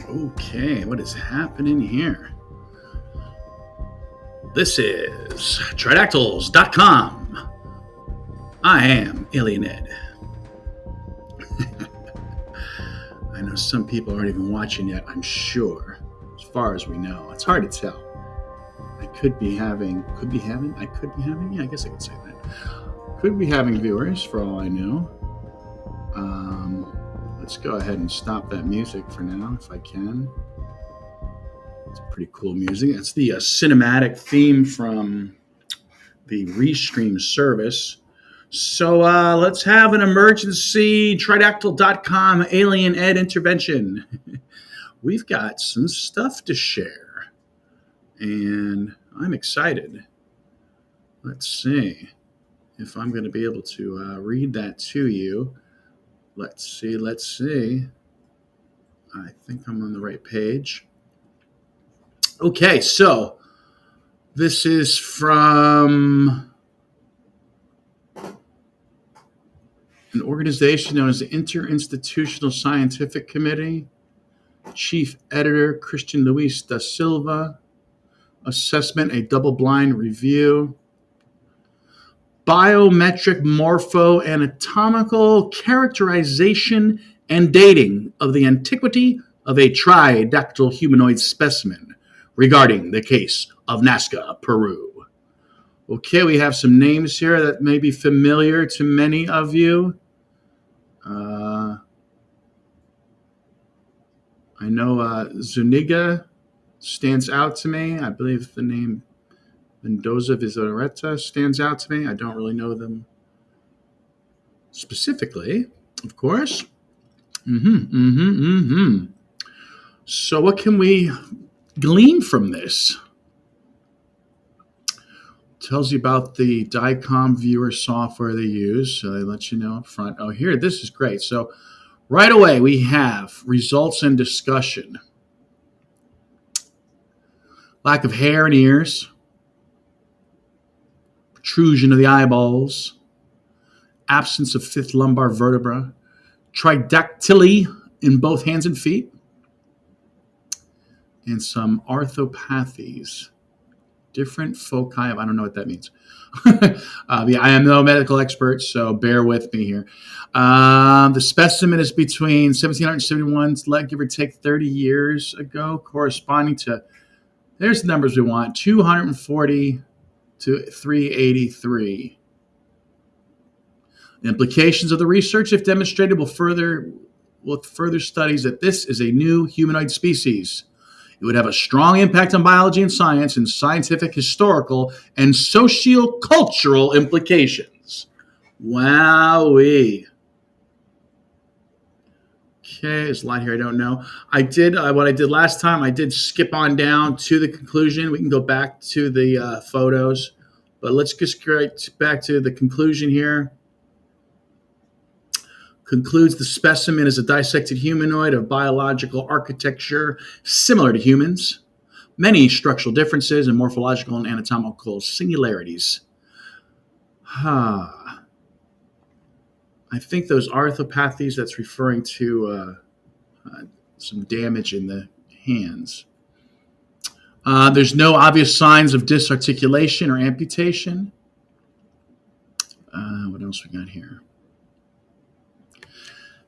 Okay, what is happening here? This is Tridactyls.com. I am Alien Ed. I know some people aren't even watching yet, I'm sure. As far as we know, it's hard to tell. I could be having, yeah, I guess I could say that. Could be having viewers for all I know. Let's go ahead and stop that music for now if I can. It's pretty cool music. It's the cinematic theme from the Restream service. So let's have an emergency Tridactyl.com alien ed intervention. We've got some stuff to share, and I'm excited. Let's see if I'm going to be able to read that to you. Let's see. I think I'm on the right page. Okay, so this is from an organization known as the Interinstitutional Scientific Committee. Chief Editor Christian Luis da Silva. Assessment, a double-blind review. Biometric morpho-anatomical characterization and dating of the antiquity of a tridactyl humanoid specimen regarding the case of Nazca, Peru. Okay, we have some names here that may be familiar to many of you. I know Zuniga stands out to me. I believe the name Mendoza Vizarreta stands out to me. I don't really know them specifically, of course. So what can we glean from this? It tells you about the DICOM viewer software they use. So they let you know up front. Oh, here, this is great. So right away, we have results and discussion. Lack of hair and ears. Protrusion of the eyeballs. Absence of fifth lumbar vertebra. Tridactyly in both hands and feet. And some orthopathies. Different foci of, I don't know what that means. Yeah, I am no medical expert, so bear with me here. The specimen is between 1771, give or take 30 years ago, corresponding to, there's the numbers we want, 240 to 383. The implications of the research, if demonstrated, with further studies that this is a new humanoid species. It would have a strong impact on biology and science and scientific, historical, and socio-cultural implications. Wowee. Okay, there's a lot here I don't know. I did what I did last time. I did skip on down to the conclusion. We can go back to the photos, but let's just get back to the conclusion here. Concludes the specimen is a dissected humanoid of biological architecture similar to humans, many structural differences and morphological and anatomical singularities. I think those orthopathies, that's referring to some damage in the hands. There's no obvious signs of disarticulation or amputation. What else we got here?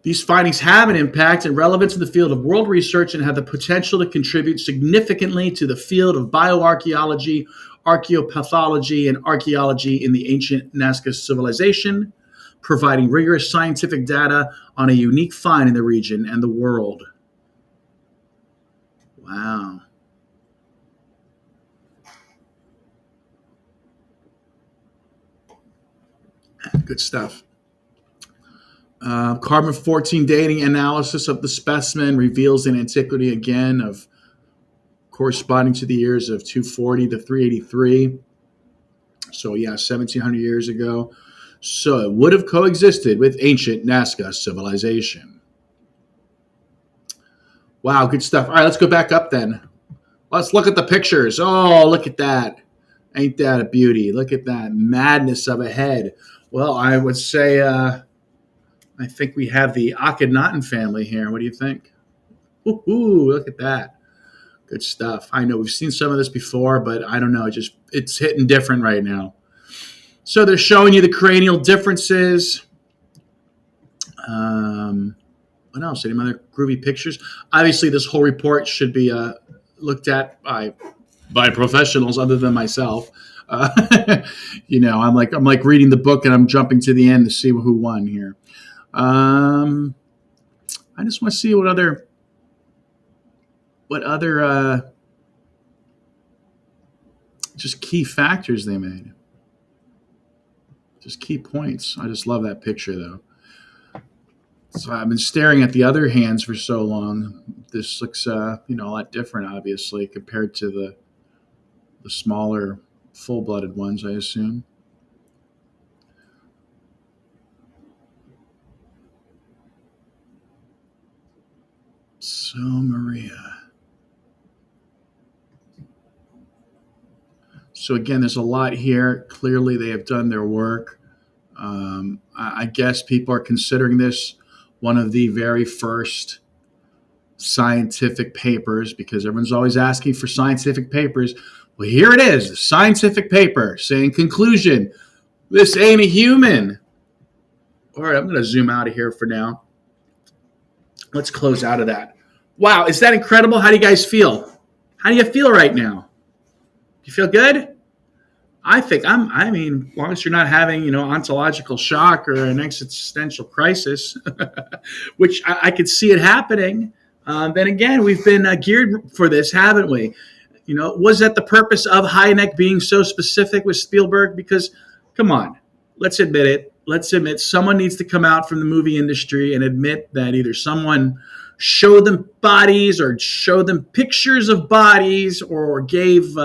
These findings have an impact and relevance in the field of world research and have the potential to contribute significantly to the field of bioarchaeology, archaeopathology, and archaeology in the ancient Nazca civilization, providing rigorous scientific data on a unique find in the region and the world. Wow. Good stuff. Carbon-14 dating analysis of the specimen reveals an antiquity again of corresponding to the years of 240 to 383. So yeah, 1700 years ago. So it would have coexisted with ancient Nazca civilization. Wow, good stuff. All right, let's go back up then. Let's look at the pictures. Oh, look at that. Ain't that a beauty? Look at that madness of a head. Well, I would say I think we have the Akhenaten family here. What do you think? Ooh, look at that. Good stuff. I know we've seen some of this before, but I don't know. It's hitting different right now. So they're showing you the cranial differences. What else? Any other groovy pictures? Obviously, this whole report should be looked at by professionals other than myself. I'm like reading the book and I'm jumping to the end to see who won here. I just want to see what other just key factors they made. Just key points. I just love that picture though. So I've been staring at the other hands for so long. This looks, a lot different, obviously, compared to the smaller, full-blooded ones, I assume. So Maria. So again, there's a lot here. Clearly, they have done their work. I guess people are considering this one of the very first scientific papers because everyone's always asking for scientific papers. Well, here it is, a scientific paper saying conclusion, this ain't a human. All right, I'm going to zoom out of here for now. Let's close out of that. Wow, is that incredible? How do you guys feel? How do you feel right now? You feel good? I think as long as you're not having, ontological shock or an existential crisis, which I could see it happening, then again, we've been geared for this, haven't we? Was that the purpose of Hynek being so specific with Spielberg? Because, come on, let's admit it. Let's admit someone needs to come out from the movie industry and admit that either someone showed them bodies or showed them pictures of bodies or gave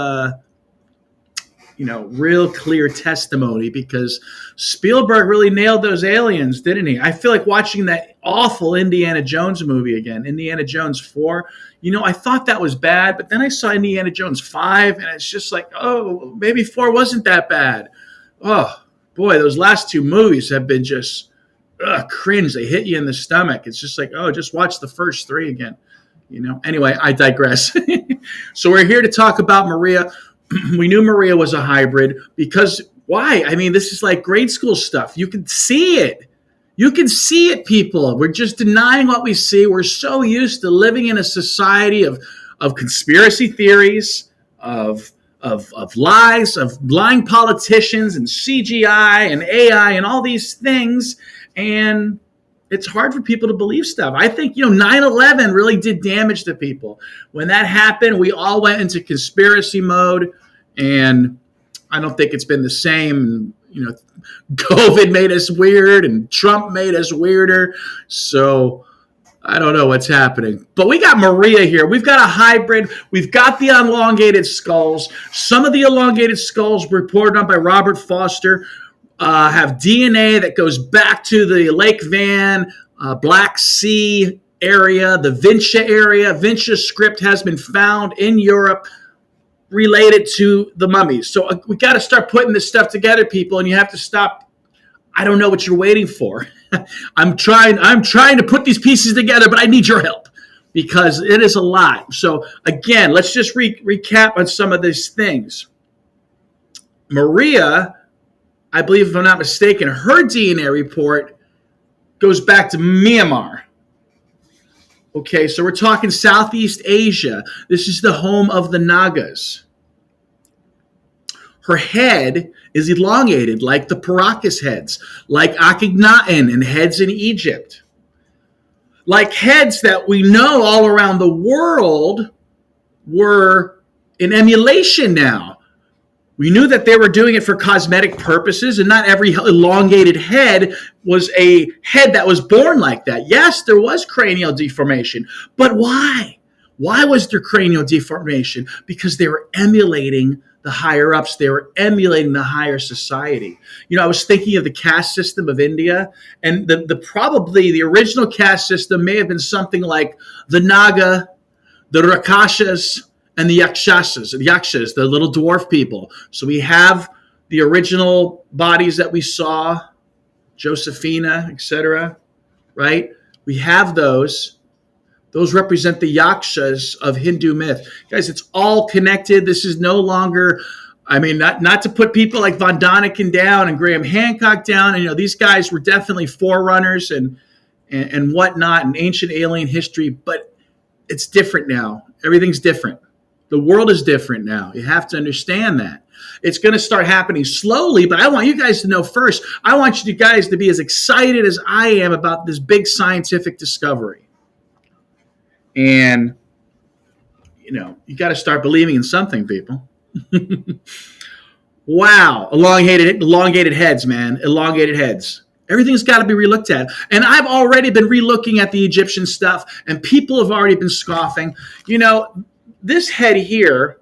real clear testimony, because Spielberg really nailed those aliens, didn't he? I feel like watching that awful Indiana Jones movie again, Indiana Jones 4. I thought that was bad, but then I saw Indiana Jones 5, and it's just like, oh, maybe 4 wasn't that bad. Oh, boy, those last two movies have been just cringe. They hit you in the stomach. It's just like, oh, just watch the first 3 again. Anyway, I digress. So we're here to talk about Maria. We knew Maria was a hybrid because why? This is like grade school stuff. You can see it. You can see it, people. We're just denying what we see. We're so used to living in a society of conspiracy theories, of lies, of lying politicians and CGI and AI and all these things. And it's hard for people to believe stuff. I think, 9/11 really did damage to people. When that happened, we all went into conspiracy mode, and I don't think it's been the same. COVID made us weird, and Trump made us weirder. So I don't know what's happening. But we got Maria here. We've got a hybrid. We've got the elongated skulls. Some of the elongated skulls reported on by Robert Foster have DNA that goes back to the Lake Van, Black Sea area, the Vincha area. Vincha script has been found in Europe related to the mummies. So we got to start putting this stuff together, people, and you have to stop. I don't know what you're waiting for. I'm trying to put these pieces together, but I need your help because it is a lot. So again, let's just recap on some of these things. Maria, I believe, if I'm not mistaken, her DNA report goes back to Myanmar. Okay, so we're talking Southeast Asia. This is the home of the Nagas. Her head is elongated like the Paracas heads, like Akhenaten and heads in Egypt. Like heads that we know all around the world were in emulation now. We knew that they were doing it for cosmetic purposes, and not every elongated head was a head that was born like that. Yes, there was cranial deformation, but why? Why was there cranial deformation? Because they were emulating the higher ups. They were emulating the higher society. I was thinking of the caste system of India, and probably the original caste system may have been something like the Naga, the Rakshas, and the Yakshas, the little dwarf people. So we have the original bodies that we saw, Josephina, etc., right? We have those, Those represent the yakshas of Hindu myth. Guys, it's all connected. This is no longer, I mean, not to put people like Von Daniken down and Graham Hancock down. And, these guys were definitely forerunners and whatnot in ancient alien history, but it's different now. Everything's different. The world is different now. You have to understand that. It's going to start happening slowly, but I want you guys to know first. I want you guys to be as excited as I am about this big scientific discovery. And, you got to start believing in something, people. Wow. Elongated heads, man. Elongated heads. Everything's got to be relooked at. And I've already been relooking at the Egyptian stuff, and people have already been scoffing. This head here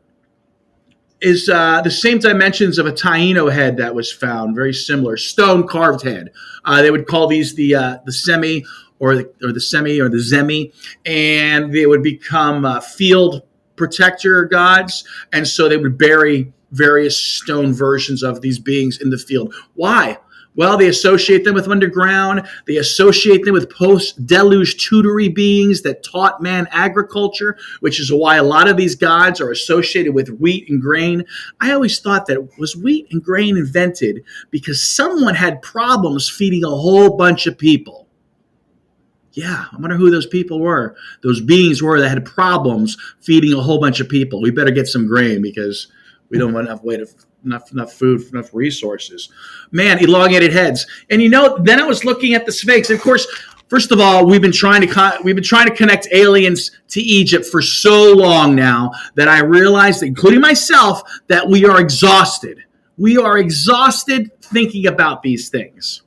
is the same dimensions of a Taino head that was found, very similar, stone carved head. They would call these the semi or the semi or the zemi, and they would become field protector gods, and so they would bury various stone versions of these beings in the field. Why? Well, they associate them with underground. They associate them with post-deluge tutory beings that taught man agriculture, which is why a lot of these gods are associated with wheat and grain. I always thought that was wheat and grain invented because someone had problems feeding a whole bunch of people. Yeah, I wonder who those people were. Those beings were that had problems feeding a whole bunch of people. We better get some grain because we don't have enough food, enough resources. Man, elongated heads. And then I was looking at the Sphinx. Of course, first of all, we've been trying to connect aliens to Egypt for so long now that I realized, including myself, that we are exhausted. We are exhausted thinking about these things.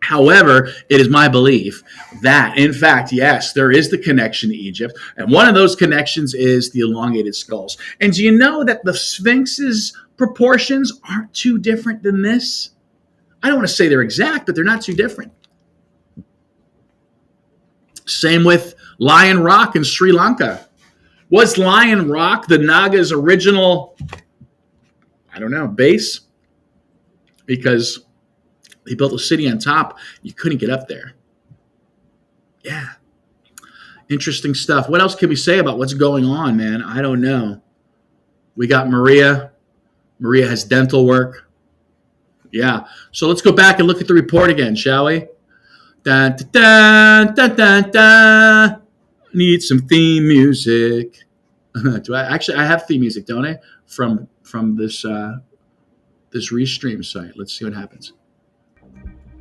However, it is my belief that, in fact, yes, there is the connection to Egypt. And one of those connections is the elongated skulls. And do you know that the Sphinx's proportions aren't too different than this? I don't want to say they're exact, but they're not too different. Same with Lion Rock in Sri Lanka. Was Lion Rock the Naga's original, base? Because they built a city on top. You couldn't get up there. Yeah. Interesting stuff. What else can we say about what's going on, man? I don't know. We got Maria. Maria has dental work. Yeah. So let's go back and look at the report again, shall we? Dun, dun, dun, dun, dun. Need some theme music. I have theme music, don't I? From this Restream site. Let's see what happens.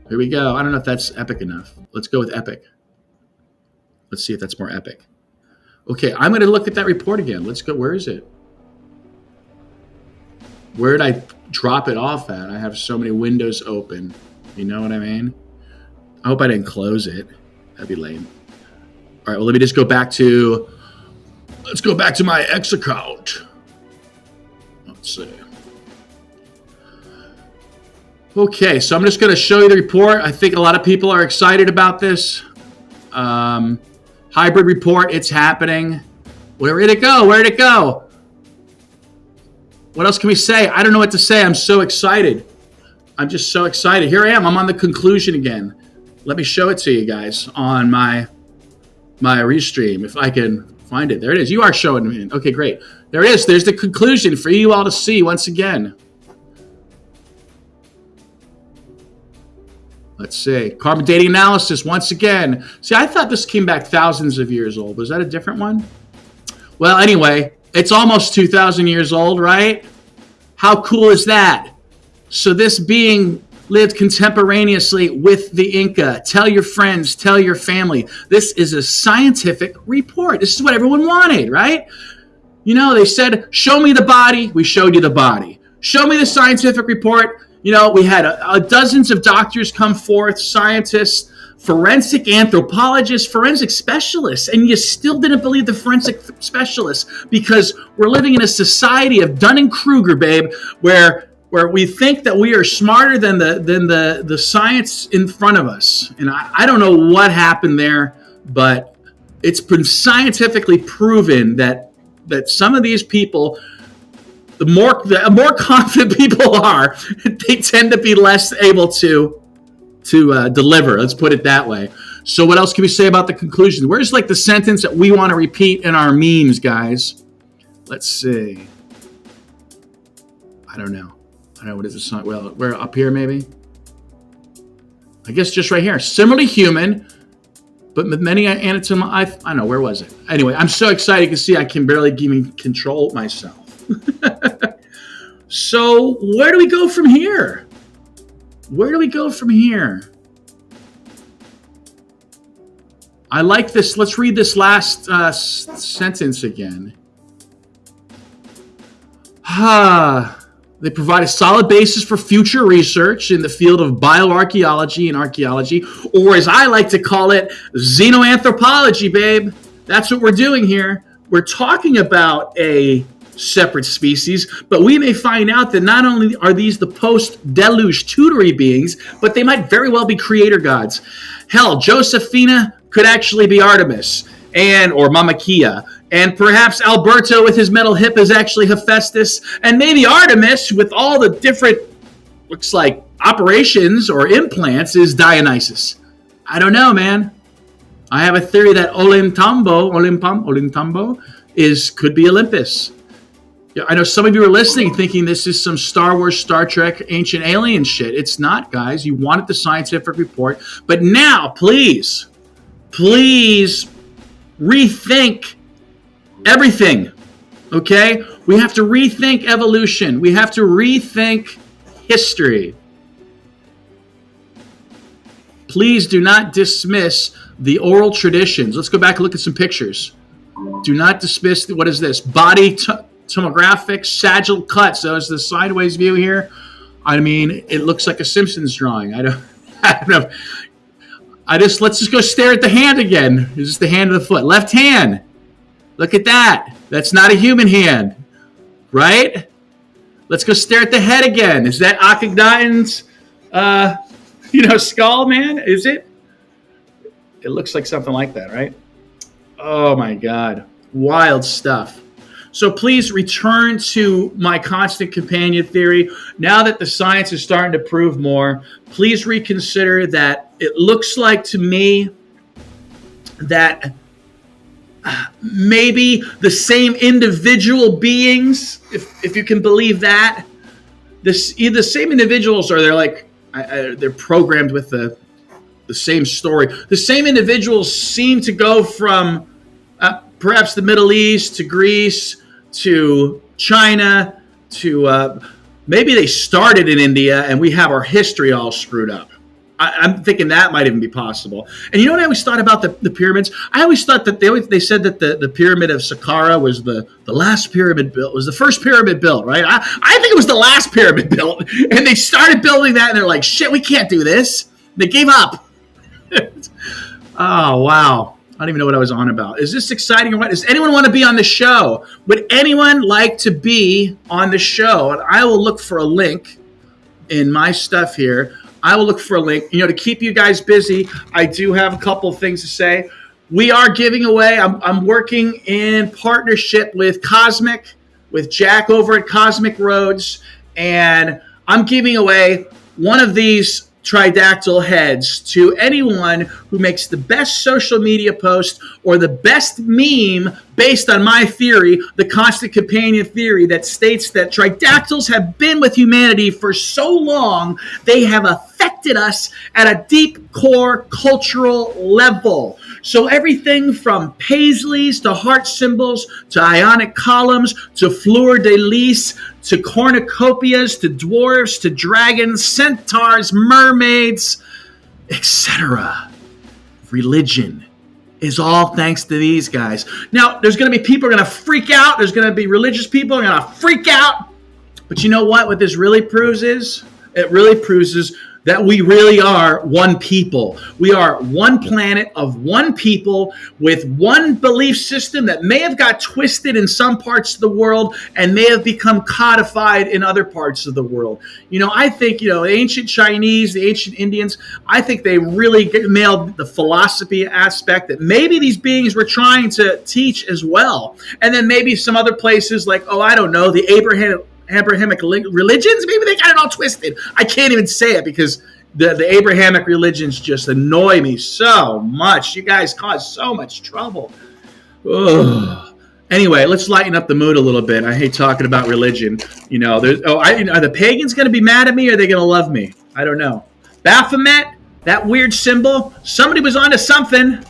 Here we go. I don't know if that's epic enough. Let's go with epic. Let's see if that's more epic. Okay, I'm going to look at that report again. Let's go. Where is it? Where did I drop it off at? I have so many windows open. You know what I mean? I hope I didn't close it. That'd be lame. All right, well, let me just go back to... Let's go back to my X account. Let's see. Okay, so I'm just going to show you the report. I think a lot of people are excited about this. Hybrid report, it's happening. Where did it go? Where did it go? What else can we say? I don't know what to say. I'm so excited. I'm just so excited. Here I am. I'm on the conclusion again. Let me show it to you guys on my Restream, if I can find it. There it is. You are showing me. Okay, great. There it is. There's the conclusion for you all to see once again. Let's see. Carbon dating analysis once again. See, I thought this came back thousands of years old. Was that a different one? Well, anyway, it's almost 2,000 years old, right? How cool is that? So this being lived contemporaneously with the Inca. Tell your friends, tell your family. This is a scientific report. This is what everyone wanted, right? They said, show me the body. We showed you the body. Show me the scientific report. We had dozens of doctors come forth, scientists, forensic anthropologists, forensic specialists, and you still didn't believe the forensic specialists because we're living in a society of Dunning-Kruger, babe, where we think that we are smarter than the science in front of us. And I don't know what happened there, but it's been scientifically proven that some of these people, the more confident people are, they tend to be less able to deliver. Let's put it that way. So what else can we say about the conclusion? Where's like the sentence that we want to repeat in our memes, guys? Let's see. I don't know. What is this? Well, we're up here maybe. I guess just right here. Similarly human, but with many anatomical. I don't know. Where was it? Anyway, I'm so excited. You can see I can barely even control myself. So where do we go from here? I like this. Let's read this last sentence again. They provide a solid basis for future research in the field of bioarchaeology and archaeology, or as I like to call it, xenoanthropology, babe. That's what we're doing here. We're talking about a separate species, but we may find out that not only are these the post-deluge tutory beings, but they might very well be creator gods. Hell, Josephina could actually be Artemis, or Mama Kia, and perhaps Alberto with his metal hip is actually Hephaestus, and maybe Artemis with all the different, looks like, operations or implants is Dionysus. I don't know, man. I have a theory that Ollantaytambo could be Olympus. Yeah, I know some of you are listening thinking this is some Star Wars, Star Trek, ancient alien shit. It's not, guys. You wanted the scientific report. But now, please rethink everything, okay? We have to rethink evolution. We have to rethink history. Please do not dismiss the oral traditions. Let's go back and look at some pictures. Do not dismiss, what is this? Body tomographic sagittal cuts. So is the sideways view here. I mean, it looks like a Simpsons drawing. I don't know. Let's just go stare at the hand again. Is this the hand of the foot? Left hand. Look at that. That's not a human hand, right? Let's go stare at the head again. Is that Akhenaten's, skull, man? Is it? It looks like something like that, right? Oh my God. Wild stuff. So please return to my constant companion theory. Now that the science is starting to prove more, please reconsider that it looks like to me that maybe the same individual beings, if you can believe that, the same individuals, or they're programmed with the same story. The same individuals seem to go from perhaps the Middle East to Greece to China to maybe they started in India and we have our history all screwed up. I'm thinking that might even be possible. And you know what I always thought about the pyramids? I always thought that they said that the pyramid of Saqqara was the last pyramid built, was the first pyramid built, right? I think it was the last pyramid built. And they started building that and they're like, shit, we can't do this. They gave up. Oh, wow. I don't even know what I was on about. Is this exciting or what? Does anyone want to be on the show? Would anyone like to be on the show? And I will look for a link in my stuff here. I will look for a link. To keep you guys busy, I do have a couple of things to say. We are giving away, I'm working in partnership with Jack over at Cosmic Roads, and I'm giving away one of these Tridactyl heads to anyone who makes the best social media post or the best meme based on my theory, the constant companion theory that states that Tridactyls have been with humanity for so long, they have affected us at a deep core cultural level. So everything from paisleys to heart symbols to ionic columns to fleur-de-lis to cornucopias to dwarves to dragons, centaurs, mermaids, etc. Religion is all thanks to these guys. Now, there's going to be people who are going to freak out. There's going to be religious people who are going to freak out. But you know what? What this really proves is, it really proves is that we really are one people. We are one planet of one people with one belief system that may have got twisted in some parts of the world and may have become codified in other parts of the world. I think, the ancient Chinese, the ancient Indians, I think they really nailed the philosophy aspect that maybe these beings were trying to teach as well. And then maybe some other places like, the Abrahamic religions, maybe they got it all twisted. I can't even say it because The Abrahamic religions just annoy me so much. You guys cause so much trouble. Ugh. Anyway, let's lighten up the mood a little bit. I hate talking about religion. You know, are the pagans going to be mad at me, or are they going to love me? I don't know. Baphomet, that weird symbol. Somebody was onto something.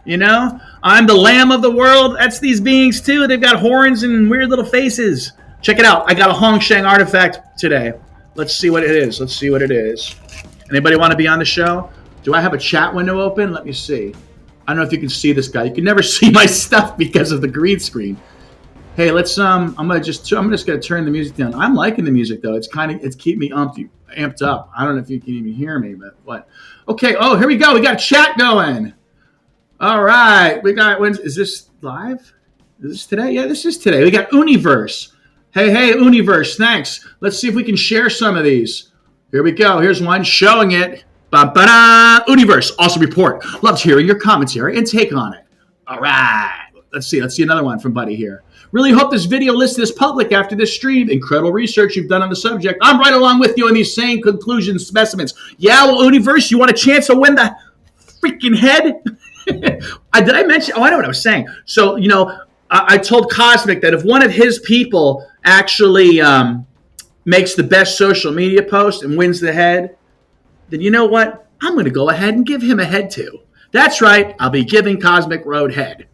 You know, I'm the lamb of the world. That's these beings too. They've got horns and weird little faces. Check it out. I got a Hongsheng artifact today. Let's see what it is. Let's see what it is. Anybody want to be on the show? Do I have a chat window open? Let me see. I don't know if you can see this guy. You can never see my stuff because of the green screen. Hey, let's I'm just gonna turn the music down. I'm liking the music though. It's keeping me amped up. I don't know if you can even hear me, but what? Okay. Oh, here we go. We got a chat going. All right. Is this live? Is this today? Yeah, this is today. We got Universe. Hey, Universe, thanks. Let's see if we can share some of these. Here we go. Here's one showing it. Ba-ba-da! Universe, awesome report. Loved hearing your commentary and take on it. All right. Let's see another one from Buddy here. Really hope this video listed as public after this stream. Incredible research you've done on the subject. I'm right along with you on these same conclusion specimens. Yeah, well, Universe, you want a chance to win the freaking head? Did I mention? Oh, I know what I was saying. So, you know, I told Cosmic that if one of his people actually makes the best social media post and wins the head, then you know what? I'm going to go ahead and give him a head too. That's right. I'll be giving Cosmic Road head.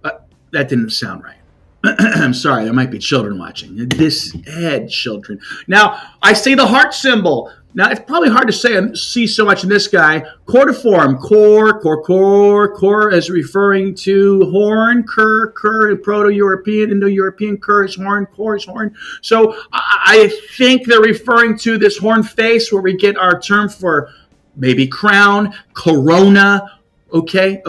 That didn't sound right. I'm sorry. There might be children watching. This head, children. Now, I see the heart symbol. Now, it's probably hard to see so much in this guy. Cordiform, core, as referring to horn, cur, Proto-European, Indo-European, cur is horn, core is horn. So I think they're referring to this horn face where we get our term for maybe crown, corona. Okay,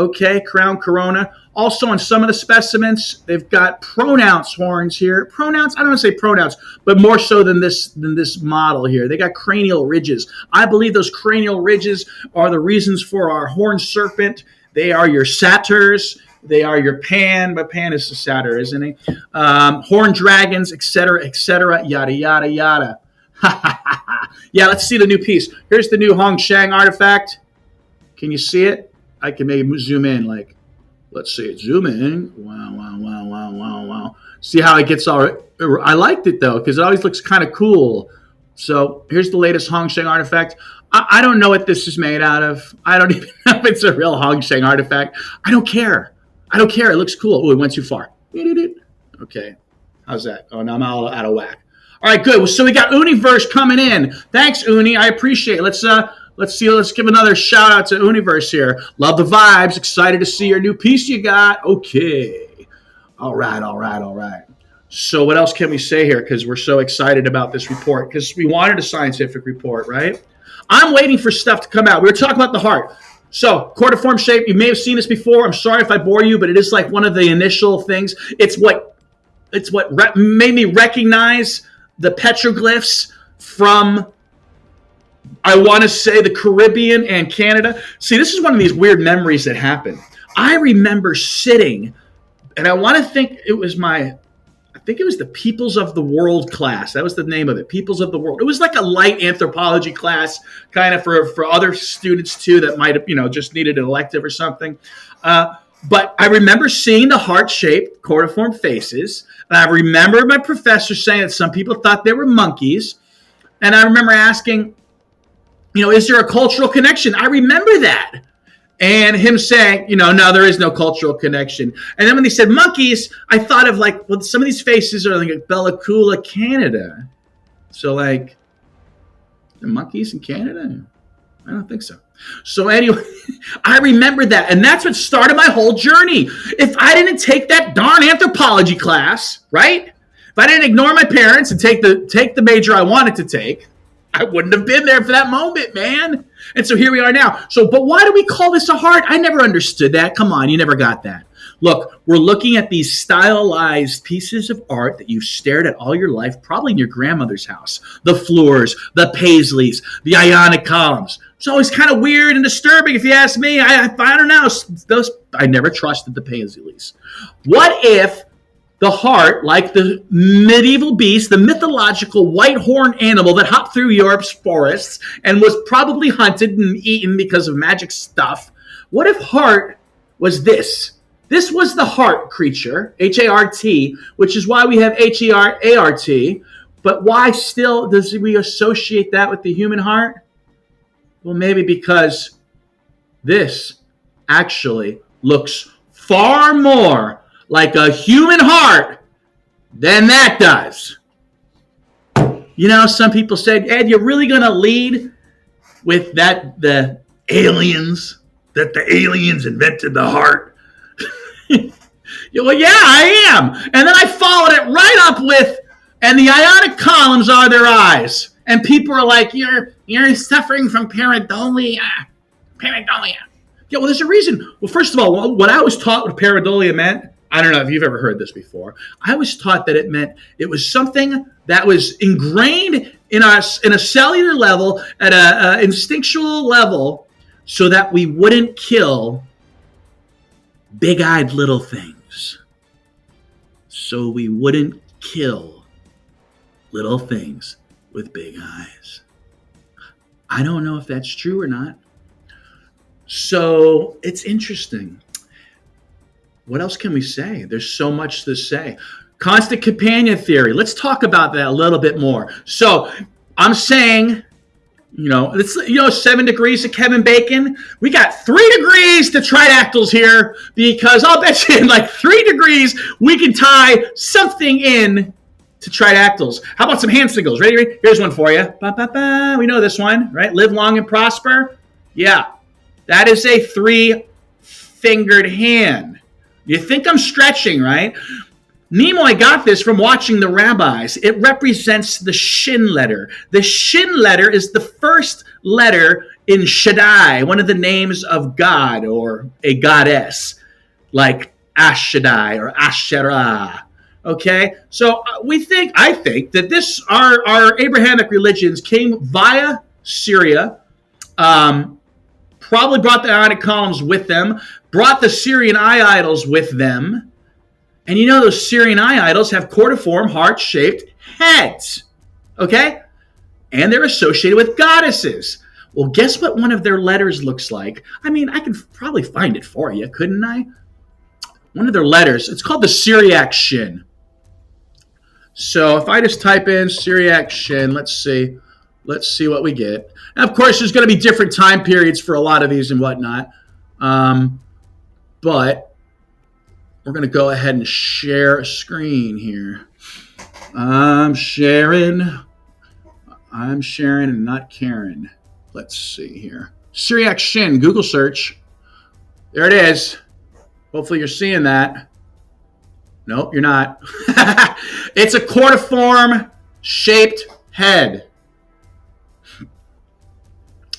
crown, corona. Also, on some of the specimens, they've got pronounced horns here. Pronouns, I don't want to say pronouns, but more so than this model here. They got cranial ridges. I believe those cranial ridges are the reasons for our horned serpent. They are your satyrs. They are your Pan, but Pan is the satyr, isn't he? Horned dragons, etc., yada, yada, yada. Yeah, let's see the new piece. Here's the new Hongsheng artifact. Can you see it? I can maybe zoom in, like, let's see it. Zoom in. Wow. See how it gets all. I liked it, though, because it always looks kind of cool. So here's the latest Hongsheng artifact. I don't know what this is made out of. I don't even know if it's a real Hongsheng artifact. I don't care. It looks cool. Oh, it went too far. Okay. How's that? Oh, now I'm all out of whack. All right, good. So we got Universe coming in. Thanks, Uni. I appreciate it. Let's give another shout out to Universe here. Love the vibes. Excited to see your new piece you got. Okay. All right. So what else can we say here? Because we're so excited about this report. Because we wanted a scientific report, right? I'm waiting for stuff to come out. We were talking about the heart. So cordiform shape. You may have seen this before. I'm sorry if I bore you, but it is like one of the initial things. It's what made me recognize the petroglyphs from, I want to say, the Caribbean and Canada. See, this is one of these weird memories that happen. I remember sitting, and I want to think it was the Peoples of the World class. That was the name of it, Peoples of the World. It was like a light anthropology class, kind of for other students too that might have, just needed an elective or something. But I remember seeing the heart-shaped cordiform faces, and I remember my professor saying that some people thought they were monkeys, and I remember asking, is there a cultural connection? I remember that. And him saying, no, there is no cultural connection. And then when they said monkeys, I thought of some of these faces are like Bella Coola, Canada. So the monkeys in Canada? I don't think so. So anyway, I remember that. And that's what started my whole journey. If I didn't take that darn anthropology class, right? If I didn't ignore my parents and take the major I wanted to take, I wouldn't have been there for that moment, man. And so here we are now. So, but why do we call this a heart? I never understood that. Come on, you never got that. Look, we're looking at these stylized pieces of art that you've stared at all your life, probably in your grandmother's house. The floors, the paisleys, the ionic columns. It's always kind of weird and disturbing if you ask me. I don't know. I never trusted the paisleys. What if the heart, like the medieval beast, the mythological white horned animal that hopped through Europe's forests and was probably hunted and eaten because of magic stuff, what if heart was this? This was the heart creature, H-A-R-T, which is why we have H-E-R-A-R-T. But why still does we associate that with the human heart? Well, maybe because this actually looks far more like a human heart than that does. You know, some people said, Ed, you're really going to lead with that the aliens, that the aliens invented the heart? Well, yeah, I am. And then I followed it right up with, and the ionic columns are their eyes. And people are like, you're suffering from pareidolia. Pareidolia. Yeah, well, there's a reason. Well, first of all, what I was taught what pareidolia meant, I don't know if you've ever heard this before. I was taught that it meant it was something that was ingrained in us in a cellular level, at a instinctual level, so that we wouldn't kill big-eyed little things. So we wouldn't kill little things with big eyes. I don't know if that's true or not. So it's interesting. What else can we say? There's so much to say. Constant companion theory. Let's talk about that a little bit more. So I'm saying, it's 7 degrees to Kevin Bacon. We got 3 degrees to Tridactyls here, because I'll bet you in like 3 degrees we can tie something in to Tridactyls. How about some hand signals? Ready? Here's one for you. Ba, ba, ba. We know this one, right? Live long and prosper. Yeah, that is a 3-fingered hand. You think I'm stretching, right? Nimoy got this from watching the rabbis. It represents the shin letter. The shin letter is the first letter in Shaddai, one of the names of God or a goddess, like Ashaddai or Asherah. Okay, so I think that our Abrahamic religions came via Syria, probably brought the Ionic columns with them, brought the Syrian eye idols with them. And you know those Syrian eye idols have cordiform, heart-shaped heads, okay? And they're associated with goddesses. Well, guess what one of their letters looks like? I mean, I could probably find it for you, couldn't I? One of their letters, it's called the Syriac Shin. So if I just type in Syriac Shin, let's see what we get. And of course, there's going to be different time periods for a lot of these and whatnot. But we're going to go ahead and share a screen here. I'm sharing and not Karen. Let's see here. Syriac Shin, Google search. There it is. Hopefully you're seeing that. Nope, you're not. It's a cordiform shaped head.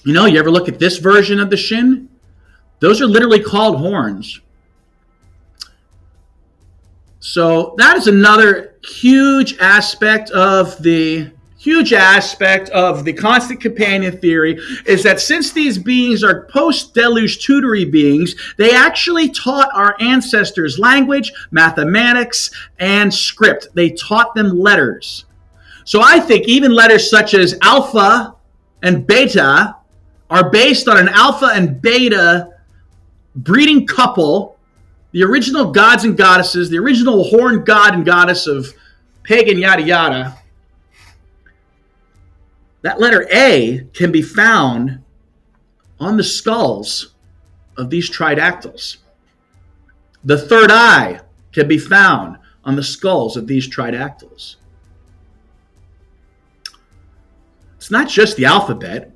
You ever look at this version of the shin? Those are literally called horns. So that is another huge aspect of the constant companion theory, is that since these beings are post-deluge tutory beings, they actually taught our ancestors language, mathematics, and script. They taught them letters. So I think even letters such as alpha and beta are based on an alpha and beta breeding couple, the original gods and goddesses, the original horned god and goddess of pagan yada yada. That letter A can be found on the skulls of these Tridactyls. The third eye can be found on the skulls of these Tridactyls. It's not just the alphabet.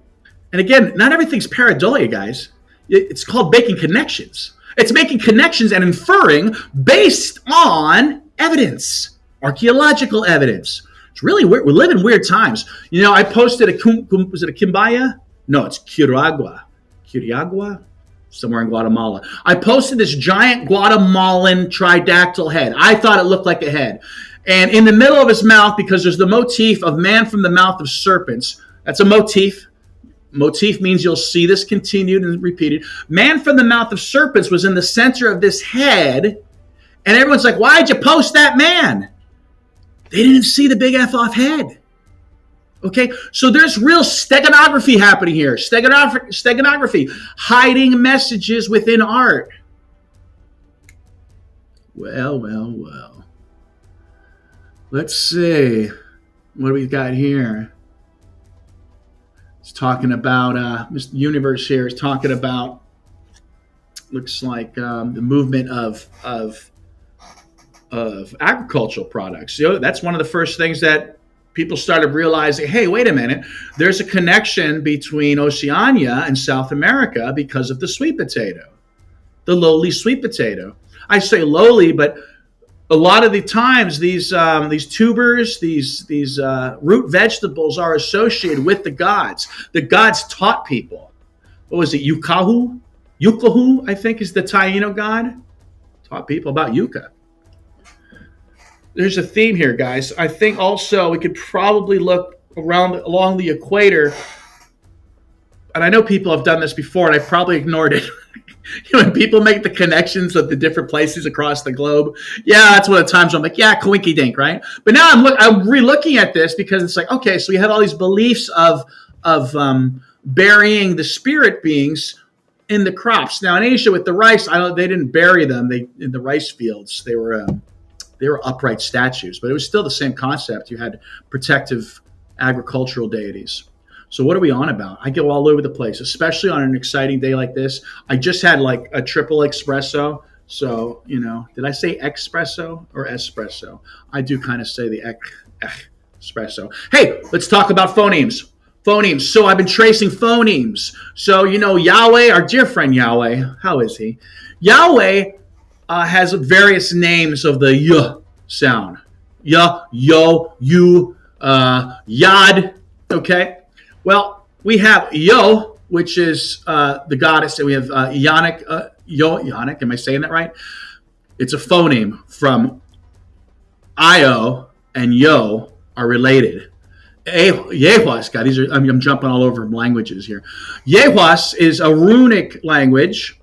And again, not everything's pareidolia, guys. It's called making connections. It's making connections and inferring based on evidence, archaeological evidence. It's really weird. We live in weird times. I posted was it a Quimbaya? No, it's Curagua, somewhere in Guatemala. I posted this giant Guatemalan tridactyl head. I thought it looked like a head. And in the middle of his mouth, because there's the motif of man from the mouth of serpents, that's a motif. Motif means you'll see this continued and repeated. Man from the mouth of serpents was in the center of this head, And everyone's like, why'd you post that man? They didn't see the big F off head. Okay, so there's real steganography happening here. Steganography, hiding messages within art. Well. Let's see. What do we got here? It's talking about, Mr. Universe here is talking about, looks like the movement of agricultural products. That's one of the first things that people started realizing, hey, wait a minute, there's a connection between Oceania and South America because of the sweet potato, the lowly sweet potato. I say lowly, but a lot of the times these tubers, these root vegetables are associated with the gods. The gods taught people. What was it, Yukahu? Yukahu, I think, is the Taino god. Taught people about yucca. There's a theme here, guys. I think also we could probably look along the equator, and I know people have done this before, and I probably ignored it. When people make the connections of the different places across the globe, yeah, that's one of the times I'm like, yeah, coinky dink, right? But now I'm re-looking at this because it's like, okay, so we have all these beliefs of burying the spirit beings in the crops. Now in Asia with the rice, they didn't bury them. In the rice fields, they were upright statues, but it was still the same concept. You had protective agricultural deities. So what are we on about? I go all over the place, especially on an exciting day like this. I just had like a triple espresso. So, did I say espresso or espresso? I do kind of say the espresso. Hey, let's talk about phonemes. Phonemes. So I've been tracing phonemes. So, Yahweh, our dear friend Yahweh, how is he? Yahweh has various names of the y sound. Ya, yo, you, yad. Okay. Well, we have Yo, which is the goddess, and we have Yannick. Yannick, am I saying that right? It's a phoneme from Io and Yo are related. Yehuas, God, I'm jumping all over languages here. Yehuas is a runic language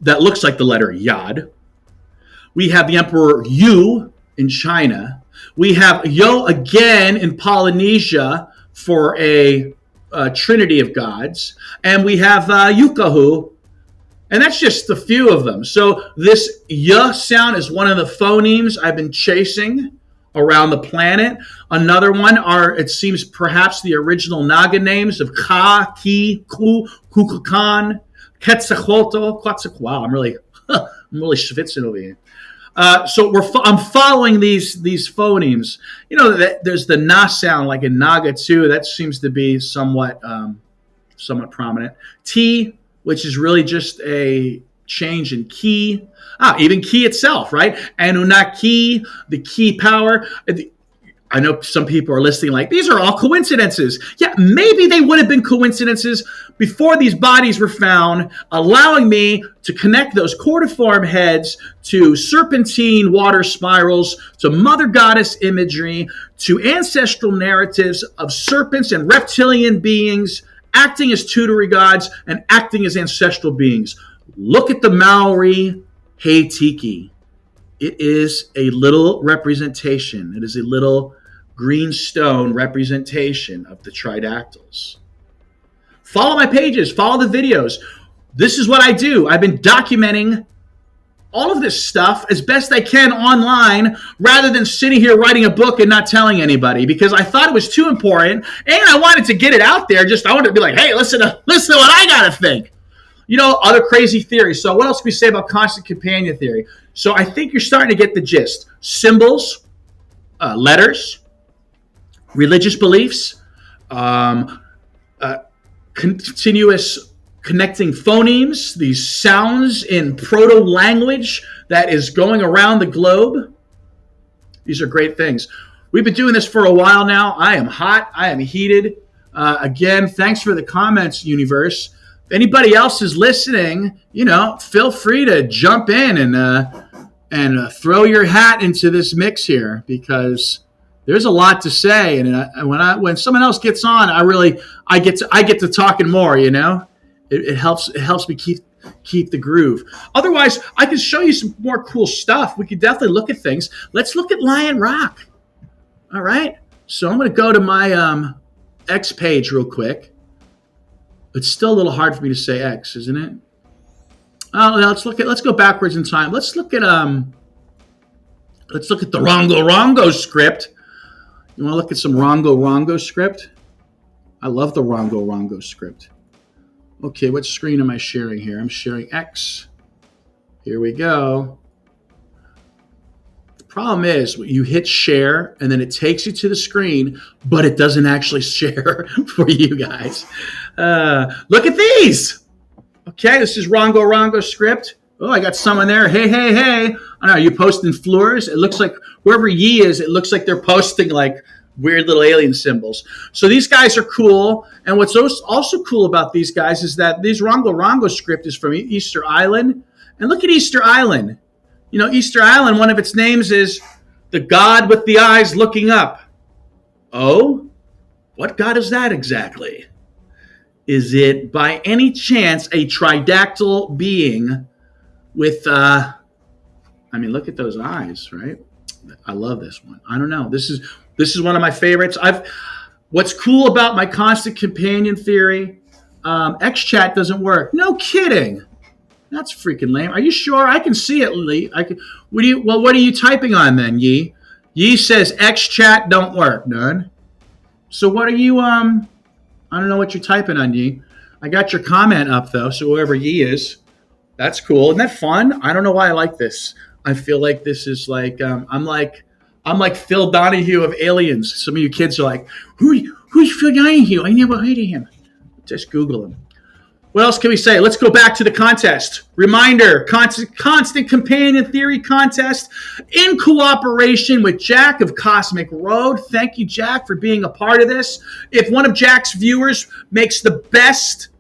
that looks like the letter Yad. We have the Emperor Yu in China. We have Yo again in Polynesia for a trinity of gods. And we have Yukahu, and that's just a few of them. So this Y sound is one of the phonemes I've been chasing around the planet. Another one are, it seems, perhaps the original Naga names of Ka, Ki, Ku, Kukulkan, Quetzalcoatl. Wow, I'm really schwitzing over here. So I'm following these phonemes. There's the Na sound, like in Naga too. That seems to be somewhat prominent. T, which is really just a change in key. Even key itself, right? Anunnaki, the key power. I know some people are listening like, these are all coincidences. Yeah, maybe they would have been coincidences before these bodies were found, allowing me to connect those cordiform heads to serpentine water spirals, to mother goddess imagery, to ancestral narratives of serpents and reptilian beings acting as tutelary gods and acting as ancestral beings. Look at the Maori Hei Tiki. It is a little representation. It is a little green stone representation of the Tridactyls. Follow my pages, follow the videos. This is what I do. I've been documenting all of this stuff as best I can online rather than sitting here writing a book and not telling anybody, because I thought it was too important and I wanted to get it out there. I wanted to be like, hey, listen to what I got to think. Other crazy theories. So what else can we say about constant companion theory? So I think you're starting to get the gist. Symbols, letters, religious beliefs, continuous connecting phonemes, these sounds in proto-language that is going around the globe. These are great things. We've been doing this for a while now. I am hot. I am heated. Again, thanks for the comments, universe. If anybody else is listening, feel free to jump in and throw your hat into this mix here, because there's a lot to say, and when someone else gets on, I get to talking more. It helps me keep keep the groove. Otherwise, I can show you some more cool stuff. We could definitely look at things. Let's look at Lion Rock. All right. So I'm going to go to my X page real quick. It's still a little hard for me to say X, isn't it? Oh, now let's go backwards in time. Let's look at the Rongo script. You want to look at some Rongo script? I love the Rongo script. Okay, what screen am I sharing here? I'm sharing X. Here we go. The problem is you hit share and then it takes you to the screen, but it doesn't actually share for you guys. Look at these. Okay, this is Rongo script. Oh, I got someone there. Hey. I don't know, are you posting floors? It looks like whoever Yi is, it looks like they're posting like weird little alien symbols. So these guys are cool. And what's also cool about these guys is that these Rongo script is from Easter Island. And look at Easter Island. You know, Easter Island, one of its names is the God with the eyes looking up. Oh, what God is that exactly? Is it by any chance a tridactyl being with, look at those eyes, right? I love this one. I don't know. This is one of my favorites. What's cool about my constant companion theory, XChat doesn't work. No kidding. That's freaking lame. Are you sure? I can see it, Lee. What are you typing on then, Yi? Yi says XChat don't work, none. So what are you, I don't know what you're typing on, Yi. I got your comment up, though, so whoever Yi is, that's cool. Isn't that fun? I don't know why I like this. I feel like this is like, I'm like Phil Donahue of Aliens. Some of you kids are like, who's Phil Donahue? I never heard of him. Just Google him. What else can we say? Let's go back to the contest. Reminder, constant companion theory contest in cooperation with Jack of Cosmic Road. Thank you, Jack, for being a part of this. If one of Jack's viewers makes the best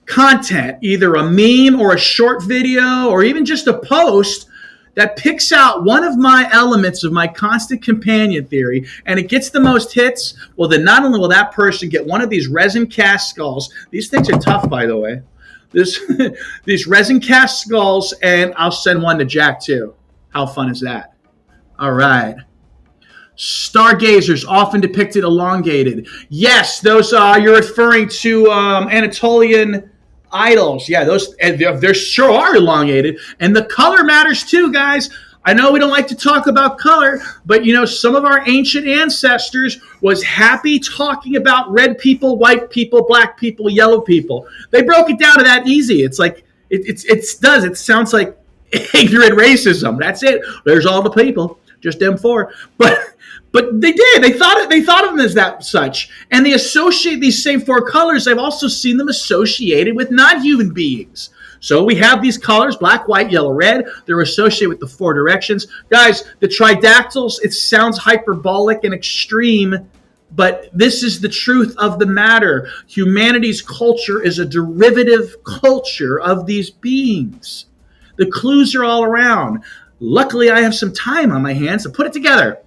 content, either a meme or a short video or even just a post that picks out one of my elements of my constant companion theory and it gets the most hits, well, then not only will that person get one of these resin cast skulls. These things are tough, by the way. These resin cast skulls, and I'll send one to Jack, too. How fun is that? All right. Stargazers, often depicted elongated. Yes, those you're referring to Anatolian idols. Yeah, those they sure are elongated, and the color matters too, guys. I know we don't like to talk about color, but you know, some of our ancient ancestors was happy talking about red people, white people, black people, yellow people. They broke it down to that easy. It's like it sounds like ignorant racism. That's it. There's all the people, just them four. But they did. They thought of them as that such. And they associate these same four colors. I've also seen them associated with non-human beings. So we have these colors, black, white, yellow, red. They're associated with the four directions. Guys, the tridactyls, it sounds hyperbolic and extreme, but this is the truth of the matter. Humanity's culture is a derivative culture of these beings. The clues are all around. Luckily, I have some time on my hands to put it together.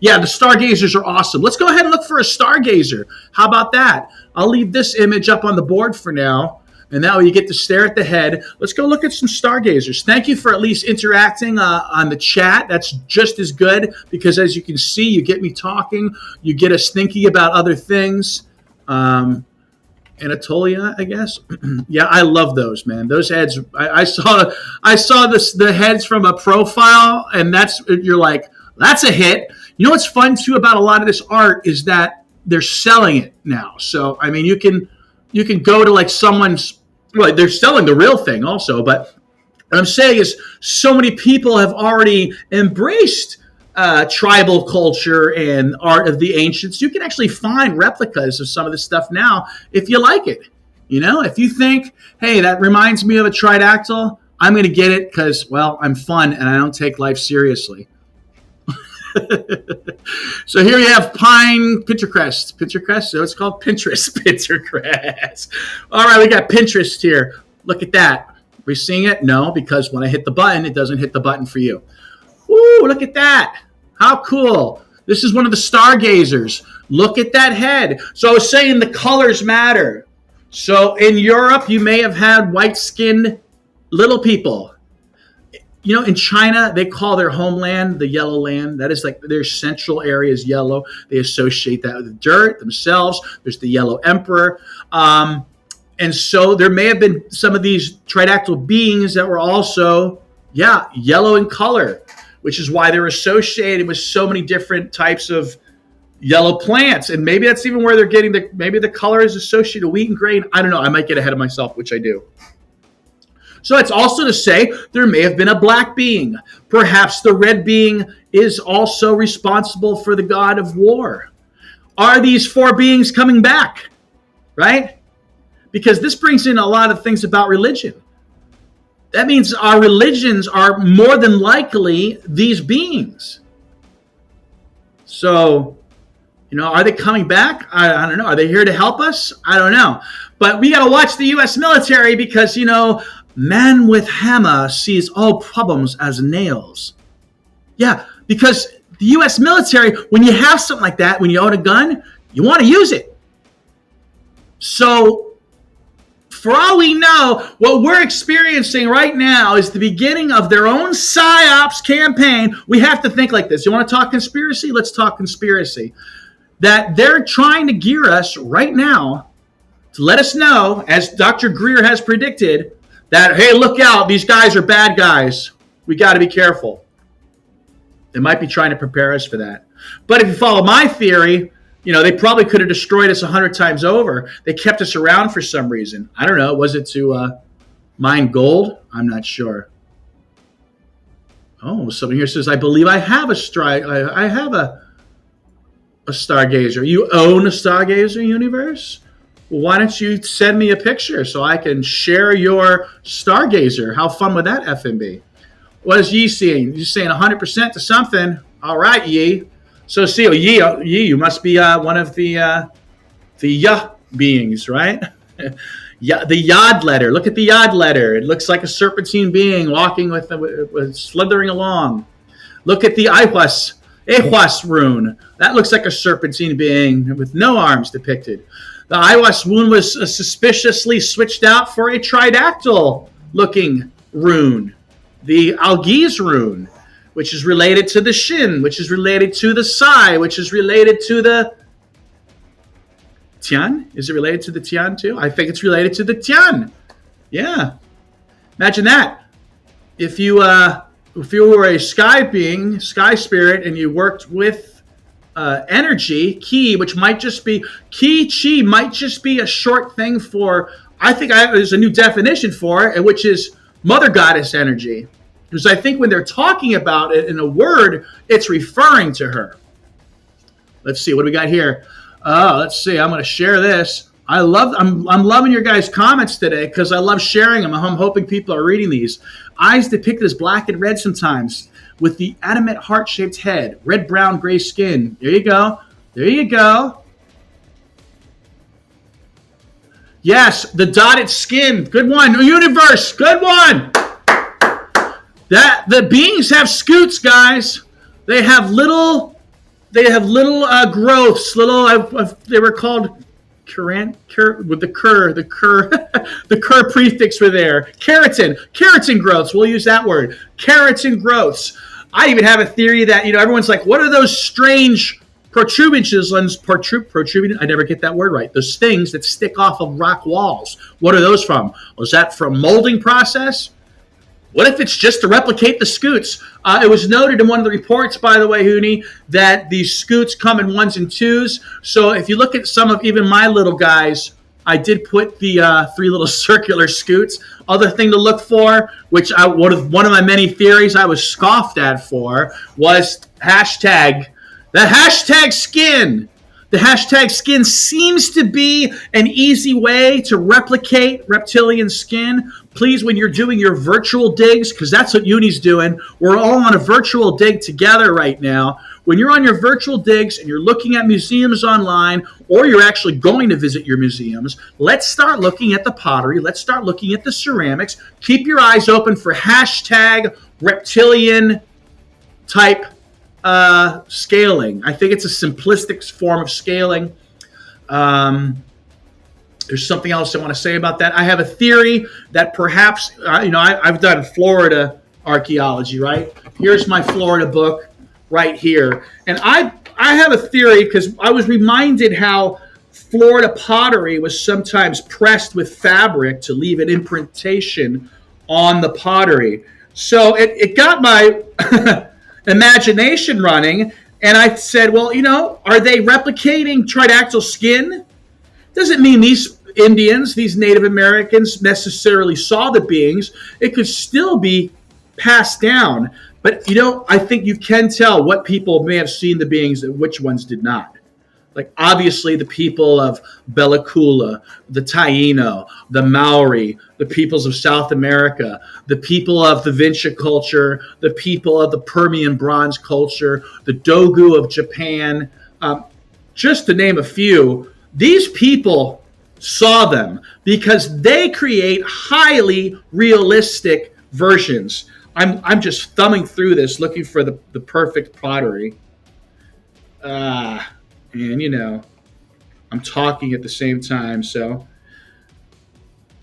Yeah, the stargazers are awesome. Let's go ahead and look for a stargazer. How about that? I'll leave this image up on the board for now, and that way you get to stare at the head. Let's go look at some stargazers. Thank you for at least interacting on the chat. That's just as good because, as you can see, you get me talking. You get us thinking about other things. Anatolia, I guess. Yeah, I love those, man. Those heads. I saw the heads from a profile, and you're like, that's a hit. You know what's fun too about a lot of this art is that they're selling it now. So I mean, you can go to like someone's. Well, they're selling the real thing also. But what I'm saying is, so many people have already embraced tribal culture and art of the ancients. You can actually find replicas of some of this stuff now if you like it. You know, if you think, hey, that reminds me of a tridactyl, I'm going to get it because, well, I'm fun and I don't take life seriously. So here you have pine Pinterest. So it's called Pinterest. All right, we got Pinterest here. Look at that. Are we seeing it? No, because when I hit the button, it doesn't hit the button for you. Woo, look at that. How cool. This is one of the stargazers. Look at that head. So I was saying the colors matter. So in Europe, you may have had white-skinned little people. You know, in China, they call their homeland the Yellow Land. That is like their central area is yellow. They associate that with the dirt themselves. There's the Yellow Emperor. And so there may have been some of these tridactyl beings that were also, yellow in color, which is why they're associated with so many different types of yellow plants. And maybe that's even where they're getting maybe the color is associated with wheat and grain. I don't know. I might get ahead of myself, which I do. So it's also to say there may have been a black being. Perhaps the red being is also responsible for the god of war. Are these four beings coming back? Right? Because this brings in a lot of things about religion. That means our religions are more than likely these beings. So, are they coming back? I don't know. Are they here to help us? I don't know. But we got to watch the U.S. military because, man with hammer sees all problems as nails. Yeah, because the U.S. military, when you have something like that, when you own a gun, you want to use it. So, for all we know, what we're experiencing right now is the beginning of their own PSYOPs campaign. We have to think like this. You want to talk conspiracy? Let's talk conspiracy. That they're trying to gear us right now to let us know, as Dr. Greer has predicted, that, hey, look out, these guys are bad guys. We got to be careful. They might be trying to prepare us for that. But if you follow my theory, they probably could have destroyed us 100 times over. They kept us around for some reason. I don't know. Was it to mine gold? I'm not sure. Oh, someone here says, I believe I have I have a Stargazer. You own a Stargazer universe? Well, why don't you send me a picture so I can share your Stargazer? How fun would that effing be? What is Yi seeing? You're saying 100% to something. All right, Yi. So, see, Yi, you must be one of the beings, right? The Yod letter. Look at the Yod letter. It looks like a serpentine being walking with slithering along. Look at the Ehwas rune. That looks like a serpentine being with no arms depicted. The Ehwas rune was suspiciously switched out for a tridactyl-looking rune. The Algiz rune, which is related to the Shin, which is related to the Sai, which is related to the Tian. Is it related to the Tian too? I think it's related to the Tian. Yeah. Imagine that. If you were a sky being, sky spirit, and you worked with energy, Qi, which might just be, Qi might just be a short thing for, I think there's a new definition for it, which is Mother Goddess energy. Because I think when they're talking about it in a word, it's referring to her. Let's see, what do we got here? Let's see, I'm going to share this. I'm loving your guys' comments today because I love sharing them. I'm hoping people are reading these. Eyes depicted as black and red sometimes, with the adamant heart-shaped head, red, brown, gray skin. There you go. There you go. Yes, the dotted skin. Good one. Universe. Good one. The beings have scoots, guys. They have little growths. They were called with the cur prefix were there. Keratin growths. We'll use that word. Keratin growths. I even have a theory that everyone's like, what are those strange protrusions? Protruding. I never get that word right. Those things that stick off of rock walls. What are those from? Was that from molding process? What if it's just to replicate the scoots? It was noted in one of the reports, by the way, Hooney, that these scoots come in ones and twos. So if you look at some of even my little guys, I did put the 3 little circular scoots. Other thing to look for, which one of my many theories I was scoffed at for, was the hashtag skin. The hashtag skin seems to be an easy way to replicate reptilian skin. Please, when you're doing your virtual digs, because that's what Uni's doing, we're all on a virtual dig together right now. When you're on your virtual digs and you're looking at museums online, or you're actually going to visit your museums, let's start looking at the pottery. Let's start looking at the ceramics. Keep your eyes open for hashtag reptilian type scaling. I think it's a simplistic form of scaling. There's something else I want to say about that. I have a theory that perhaps, I've done Florida archaeology, right? Here's my Florida book right here. And I have a theory because I was reminded how Florida pottery was sometimes pressed with fabric to leave an imprintation on the pottery. So it got my imagination running. And I said, well, are they replicating tridactyl skin? Doesn't mean these Indians, these Native Americans necessarily saw the beings. It could still be passed down. But, I think you can tell what people may have seen the beings and which ones did not. Like, obviously, the people of Bella Coola, the Taino, the Maori, the peoples of South America, the people of the Vinca culture, the people of the Permian Bronze culture, the Dogu of Japan, just to name a few. These people saw them because they create highly realistic versions. I'm just thumbing through this looking for the perfect pottery. And I'm talking at the same time. So,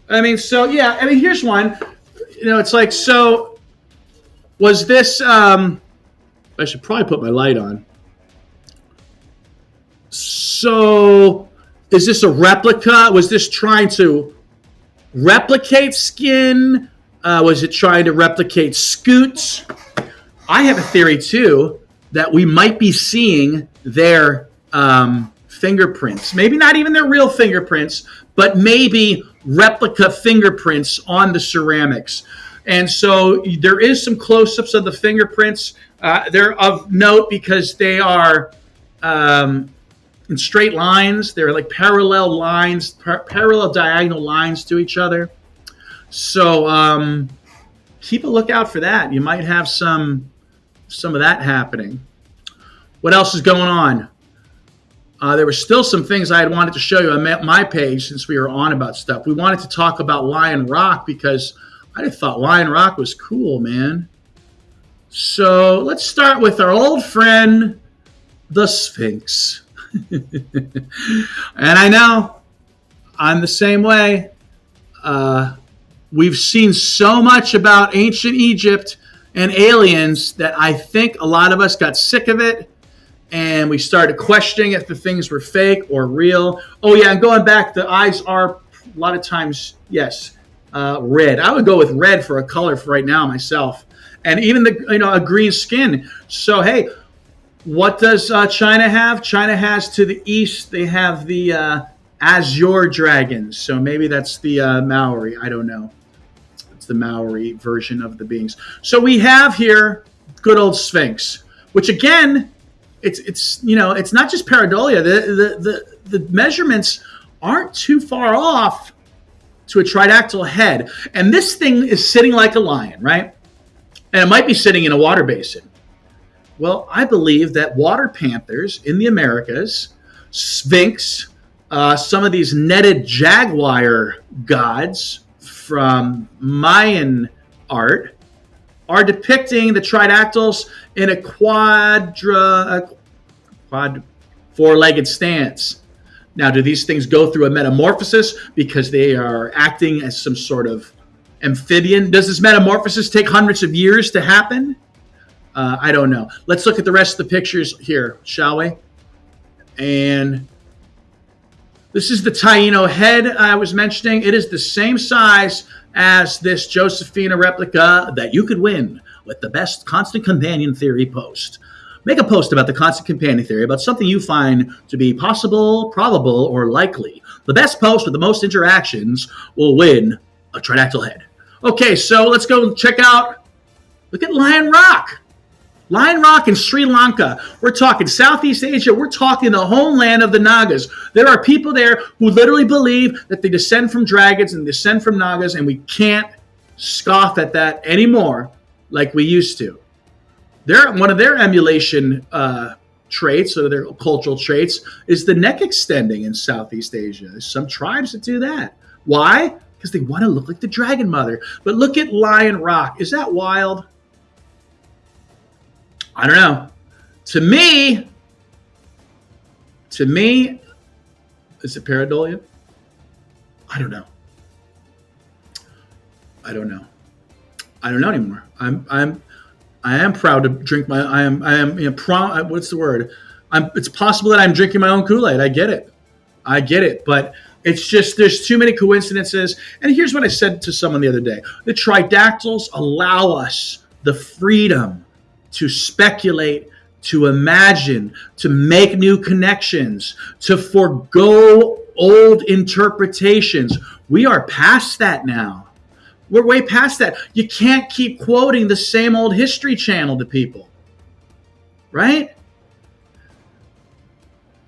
here's one. It's like, so was this, I should probably put my light on. So, is this a replica? Was this trying to replicate skin? Was it trying to replicate scutes? I have a theory, too, that we might be seeing their fingerprints. Maybe not even their real fingerprints, but maybe replica fingerprints on the ceramics. And so there is some close-ups of the fingerprints. They're of note because they are in straight lines. They're like parallel lines, parallel diagonal lines to each other. So keep a lookout for that. You might have some of that happening. What else is going on? There were still some things I had wanted to show you on my page since we were on about stuff. We wanted to talk about Lion Rock because I just thought Lion Rock was cool, man. So let's start with our old friend, the Sphinx. And I know I'm the same way. We've seen so much about ancient Egypt and aliens that I think a lot of us got sick of it. And we started questioning if the things were fake or real. Oh, yeah, and going back, the eyes are a lot of times, yes, red. I would go with red for a color for right now myself. And even a green skin. So, hey, what does China have? China has to the east, they have the azure dragons. So maybe that's the Maori. I don't know. It's the Maori version of the beings. So we have here good old Sphinx, which again, it's not just pareidolia. The measurements aren't too far off to a tridactyl head. And this thing is sitting like a lion, right? And it might be sitting in a water basin. Well, I believe that water panthers in the Americas, Sphinx, some of these netted jaguar gods from Mayan art are depicting the tridactyls in a four-legged stance. Now, do these things go through a metamorphosis because they are acting as some sort of amphibian? Does this metamorphosis take hundreds of years to happen? I don't know. Let's look at the rest of the pictures here, shall we? And this is the Taino head I was mentioning. It is the same size as this Josephina replica that you could win with the best constant companion theory post. Make a post about the constant companion theory, about something you find to be possible, probable, or likely. The best post with the most interactions will win a tridactyl head. Okay, so let's go check out, look at Lion Rock. Lion Rock in Sri Lanka. We're talking Southeast Asia. We're talking the homeland of the Nagas. There are people there who literally believe that they descend from dragons and descend from Nagas, and we can't scoff at that anymore like we used to. One of their emulation traits, or their cultural traits, is the neck extending in Southeast Asia. There's some tribes that do that. Why? Because they want to look like the Dragon Mother. But look at Lion Rock. Is that wild? I don't know. To me, is it pareidolia? I don't know. I don't know. I don't know anymore. I am proud to drink my. I am. You know, what's the word? It's possible that I'm drinking my own Kool-Aid. I get it. I get it. But it's just there's too many coincidences. And here's what I said to someone the other day: the Tridactyls allow us the freedom to speculate, to imagine, to make new connections, to forego old interpretations. We are past that now. We're way past that. You can't keep quoting the same old History Channel to people, right?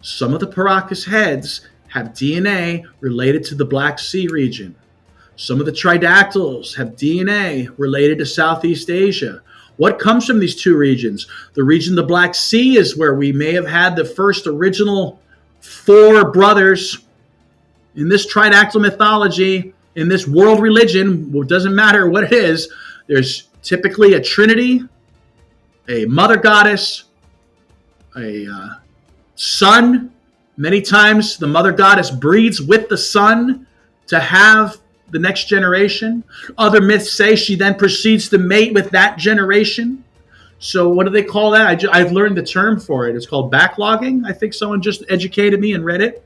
Some of the Paracas heads have DNA related to the Black Sea region. Some of the Tridactyls have DNA related to Southeast Asia. What comes from these two regions? The region of the Black Sea is where we may have had the first original 4 brothers in this Tridactyl mythology. In this world religion, it doesn't matter what it is, there's typically a trinity, a mother goddess, a son. Many times the mother goddess breeds with the son to have the next generation. Other myths say she then proceeds to mate with that generation. So what do they call that? I've learned the term for it. It's called backlogging. I think someone just educated me and read it.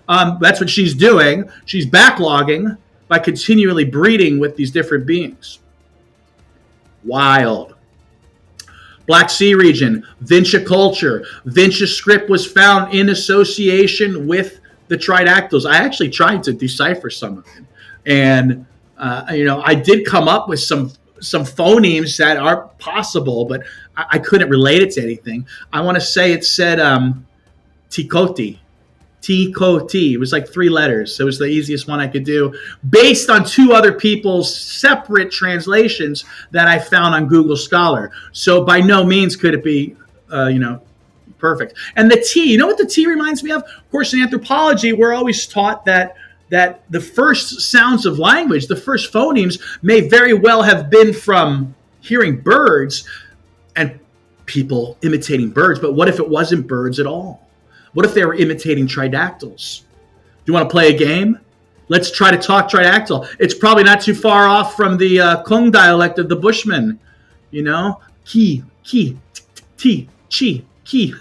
That's what she's doing. She's backlogging by continually breeding with these different beings. Wild. Black Sea region, Vincha culture. Vincha script was found in association with the Tridactyls. I actually tried to decipher some of them. And, I did come up with some phonemes that are possible, but I couldn't relate it to anything. I want to say it said Tikoti. T-Co-T. It was like 3 letters. So it was the easiest one I could do based on 2 other people's separate translations that I found on Google Scholar. So by no means could it be, perfect. And the T, you know what the T reminds me of? Of course, in anthropology, we're always taught that the first sounds of language, the first phonemes, may very well have been from hearing birds and people imitating birds. But what if it wasn't birds at all? What if they were imitating Tridactyls? Do you want to play a game? Let's try to talk Tridactyl. It's probably not too far off from the Kung dialect of the Bushmen. Ki, ti, chi, ki.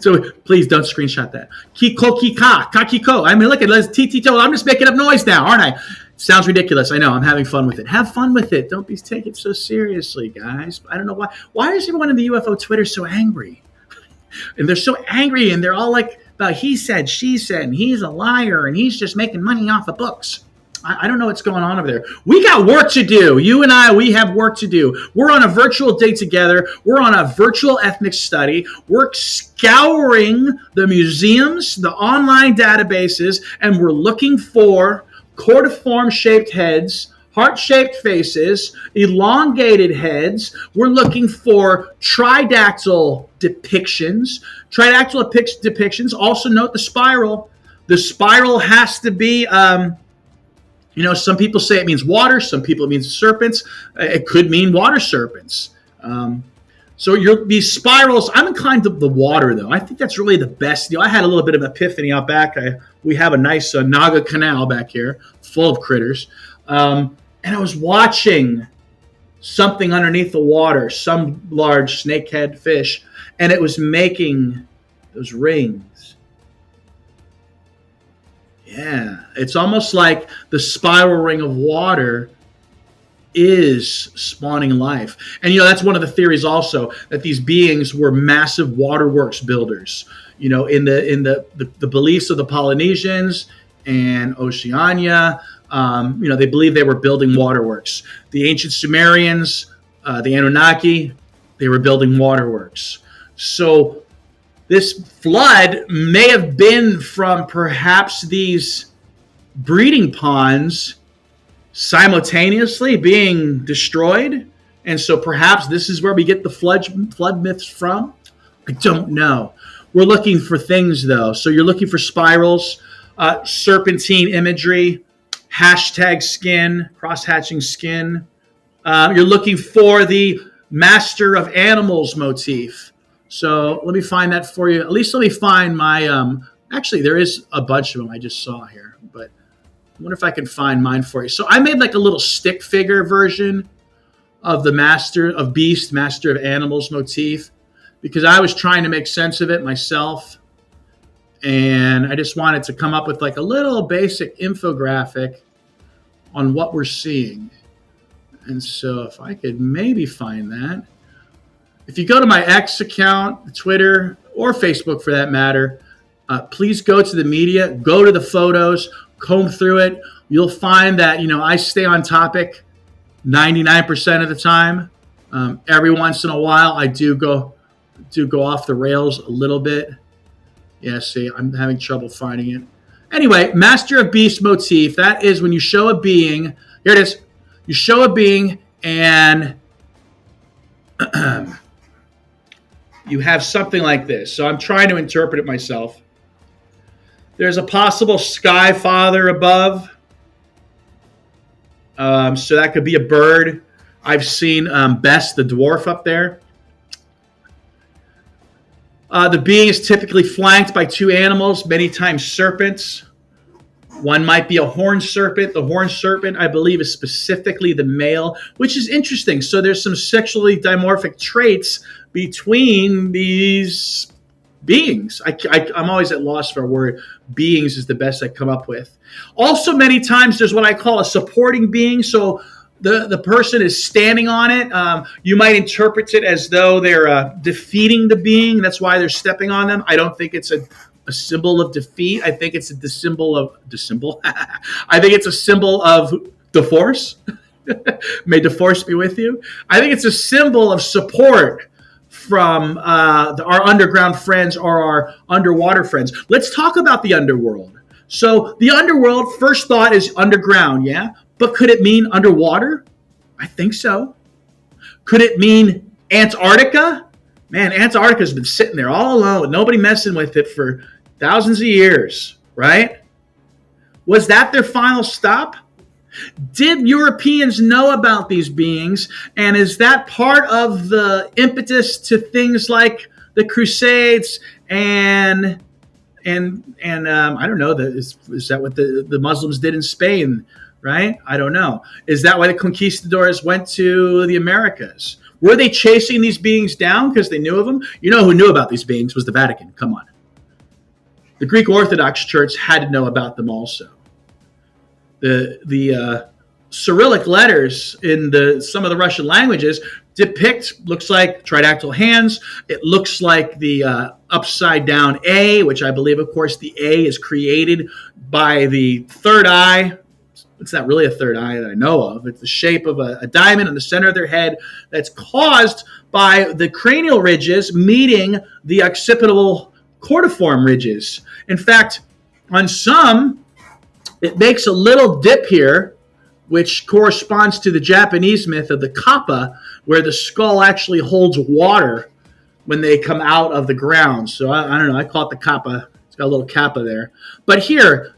So please don't screenshot that. Ki, ko, ki, ka ki, ko. I mean, look at let's ti, to. I'm just making up noise now, aren't I? Sounds ridiculous. I know. I'm having fun with it. Have fun with it. Don't take it so seriously, guys. I don't know why. Why is everyone in the UFO Twitter so angry? And they're so angry, and they're all like about he said, she said, and he's a liar, and he's just making money off of books. I don't know what's going on over there. We got work to do. You and I, we have work to do. We're on a virtual date together. We're on a virtual ethnic study. We're scouring the museums, the online databases, and we're looking for cordiform-shaped heads, heart-shaped faces, elongated heads. We're looking for tridactyl depictions. Tridactyl depictions. Also note the spiral. The spiral has to be, some people say it means water. Some people it means serpents. It could mean water serpents. So these spirals, I'm inclined to the water, though. I think that's really the best. I had a little bit of epiphany out back. We have a nice Naga Canal back here full of critters. And I was watching something underneath the water, some large snakehead fish, and it was making those rings. Yeah, it's almost like the spiral ring of water is spawning life. And that's one of the theories also, that these beings were massive waterworks builders. In the beliefs of the Polynesians and Oceania, they believe they were building waterworks. The ancient Sumerians, the Anunnaki, they were building waterworks. So this flood may have been from perhaps these breeding ponds simultaneously being destroyed. And so perhaps this is where we get the flood myths from. I don't know. We're looking for things, though. So you're looking for spirals, serpentine imagery, hashtag skin, cross-hatching skin. You're looking for the master of animals motif. So let me find that for you. At least let me find my, actually there is a bunch of them I just saw here, but wonder if I can find mine for you. So I made like a little stick figure version of the Master of Beast, Master of Animals motif, because I was trying to make sense of it myself. And I just wanted to come up with like a little basic infographic on what we're seeing. And so if I could maybe find that. If you go to my X account, Twitter, or Facebook for that matter, please go to the media, go to the photos, comb through it. You'll find that, I stay on topic 99% of the time. Every once in a while, I do go off the rails a little bit. Yeah, see, I'm having trouble finding it. Anyway, Master of Beast motif, that is when you show a being. Here it is. You show a being and you have something like this. So I'm trying to interpret it myself. There's a possible sky father above. So that could be a bird. I've seen Bess the dwarf up there. The being is typically flanked by two animals, many times serpents. One might be a horned serpent. The horned serpent, I believe, is specifically the male, which is interesting. So there's some sexually dimorphic traits between these beings. I'm always at loss for a word. Beings is the best I come up with. Also, many times there's what I call a supporting being. So the person is standing on it. You might interpret it as though they're defeating the being. That's why they're stepping on them. I don't think it's a symbol of defeat. I think it's a symbol of I think it's a symbol of the force. May the force be with you. I think it's a symbol of support from our underground friends or our underwater friends. Let's talk about the underworld. So the underworld, first thought, is underground, yeah? But could it mean underwater? I think so. Could it mean Antarctica? Man, Antarctica's been sitting there all alone, nobody messing with it for thousands of years, right? Was that their final stop? Did Europeans know about these beings? And is that part of the impetus to things like the Crusades and I don't know, is that what the Muslims did in Spain, right? I don't know. Is that why the conquistadors went to the Americas? Were they chasing these beings down because they knew of them? You know who knew about these beings was the Vatican. Come on. The Greek Orthodox Church had to know about them also. The Cyrillic letters in some of the Russian languages looks like tridactyl hands. It looks like the upside down A, which I believe, of course, the A is created by the third eye. It's not really a third eye that I know of. It's the shape of a diamond in the center of their head that's caused by the cranial ridges meeting the occipital cortiform ridges. In fact, on some, it makes a little dip here, which corresponds to the Japanese myth of the kappa, where the skull actually holds water when they come out of the ground. So I don't know. I call it the kappa. It's got a little kappa there. But here,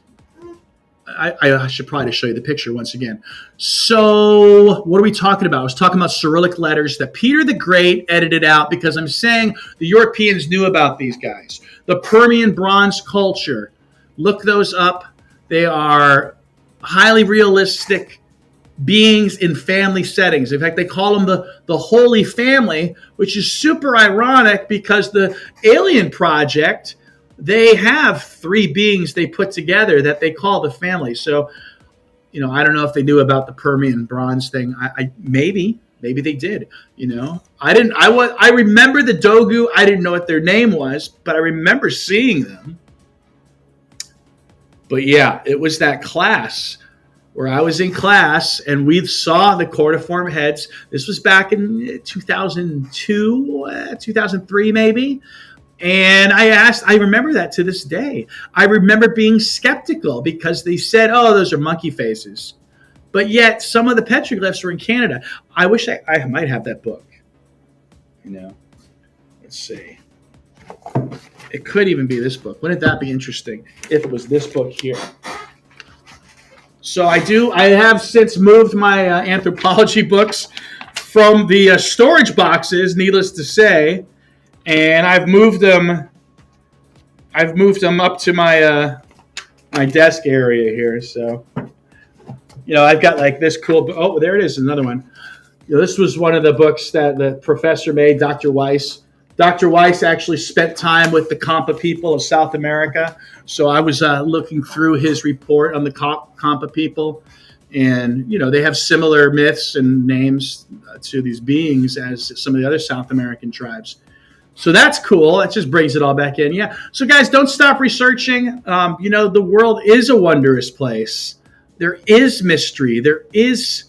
I should probably show you the picture once again. So what are we talking about? I was talking about Cyrillic letters that Peter the Great edited out because I'm saying the Europeans knew about these guys. The Permian bronze culture. Look those up. They are highly realistic beings in family settings. In fact, they call them the Holy Family, which is super ironic because the Alien Project, they have three beings they put together that they call the family. So, I don't know if they knew about the Permian bronze thing. Maybe they did. I remember the Dogu. I didn't know what their name was, but I remember seeing them. But yeah, it was that class where I was in class and we saw the cortiform heads. This was back in 2002, 2003 maybe. And I remember that to this day. I remember being skeptical because they said, oh, those are monkey faces. But yet some of the petroglyphs were in Canada. I wish I might have that book. Let's see. It could even be this book. Wouldn't that be interesting if it was this book here? So I have since moved my anthropology books from the storage boxes, needless to say, and I've moved them up to my my desk area here. So I've got like this cool. Oh, there it is, another one. This was one of the books that the professor made, Dr. Weiss. Dr. Weiss actually spent time with the Kampa people of South America. So I was looking through his report on the Kampa people. And, they have similar myths and names to these beings as some of the other South American tribes. So that's cool. That just brings it all back in. Yeah. So, guys, don't stop researching. The world is a wondrous place. There is mystery. There is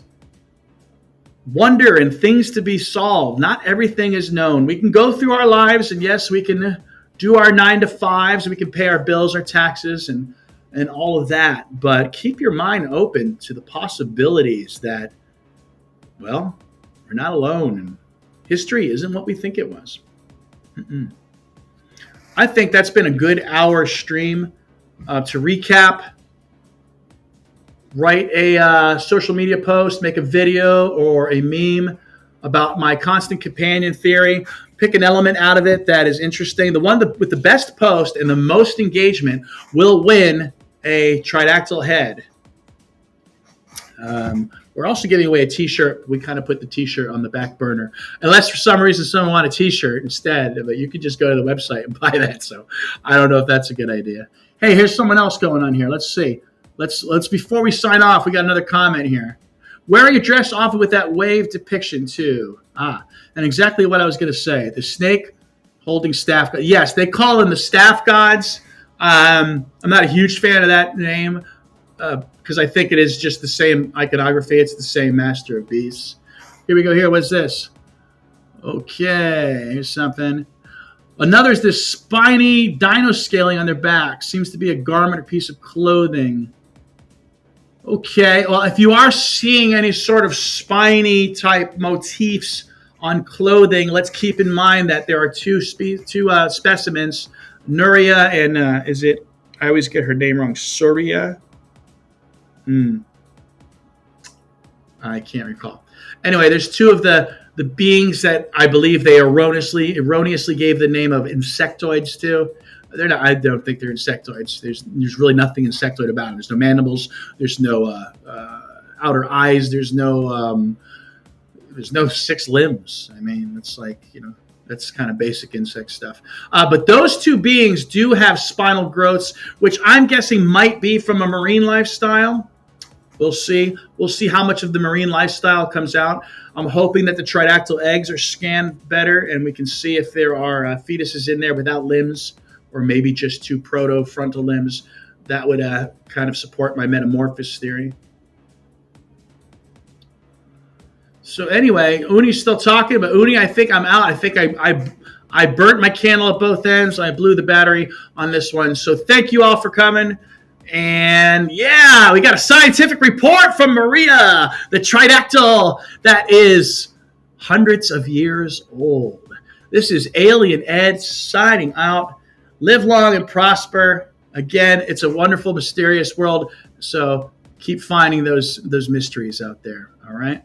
wonder and things to be solved. Not everything is known. We can go through our lives, and yes, we can do our 9 to 5s. We can pay our bills, our taxes, and all of that. But keep your mind open to the possibilities that, well, we're not alone, and history isn't what we think it was. I think that's been a good hour stream. To recap, write a social media post, make a video or a meme about my constant companion theory. Pick an element out of it that is interesting. The one with the best post and the most engagement will win a Tridactyl head. We're also giving away a t-shirt. We kind of put the t-shirt on the back burner. Unless for some reason someone want a t-shirt instead, but you could just go to the website and buy that. So I don't know if that's a good idea. Hey, here's someone else going on here. Let's see. Let's before we sign off, we got another comment here. Wearing a dress often with that wave depiction too. And exactly what I was going to say. The snake holding staff. Yes, they call them the staff gods. I'm not a huge fan of that name because I think it is just the same iconography. It's the same master of beasts. Here we go. Here, what's this? Okay, here's something. Another is this spiny dino scaling on their back. Seems to be a garment or piece of clothing. Okay, well, if you are seeing any sort of spiny type motifs on clothing, let's keep in mind that there are two specimens, Nuria and I always get her name wrong, Surya? I can't recall. Anyway, there's two of the beings that I believe they erroneously gave the name of insectoids to. They're not. I don't think they're insectoids. There's really nothing insectoid about them. There's no mandibles. There's no outer eyes. There's no 6 limbs. I mean, it's like that's kind of basic insect stuff. But those two beings do have spinal growths, which I'm guessing might be from a marine lifestyle. We'll see. We'll see how much of the marine lifestyle comes out. I'm hoping that the tridactyl eggs are scanned better, and we can see if there are fetuses in there without limbs, or maybe just 2 proto-frontal limbs. That would kind of support my metamorphosis theory. So anyway, Uni's still talking, but Uni, I think I'm out. I think I burnt my candle at both ends. I blew the battery on this one. So thank you all for coming. And yeah, we got a scientific report from Maria, the Tridactyl that is hundreds of years old. This is Alien Ed signing out. Live long and prosper. Again, it's a wonderful, mysterious world. So keep finding those mysteries out there. All right.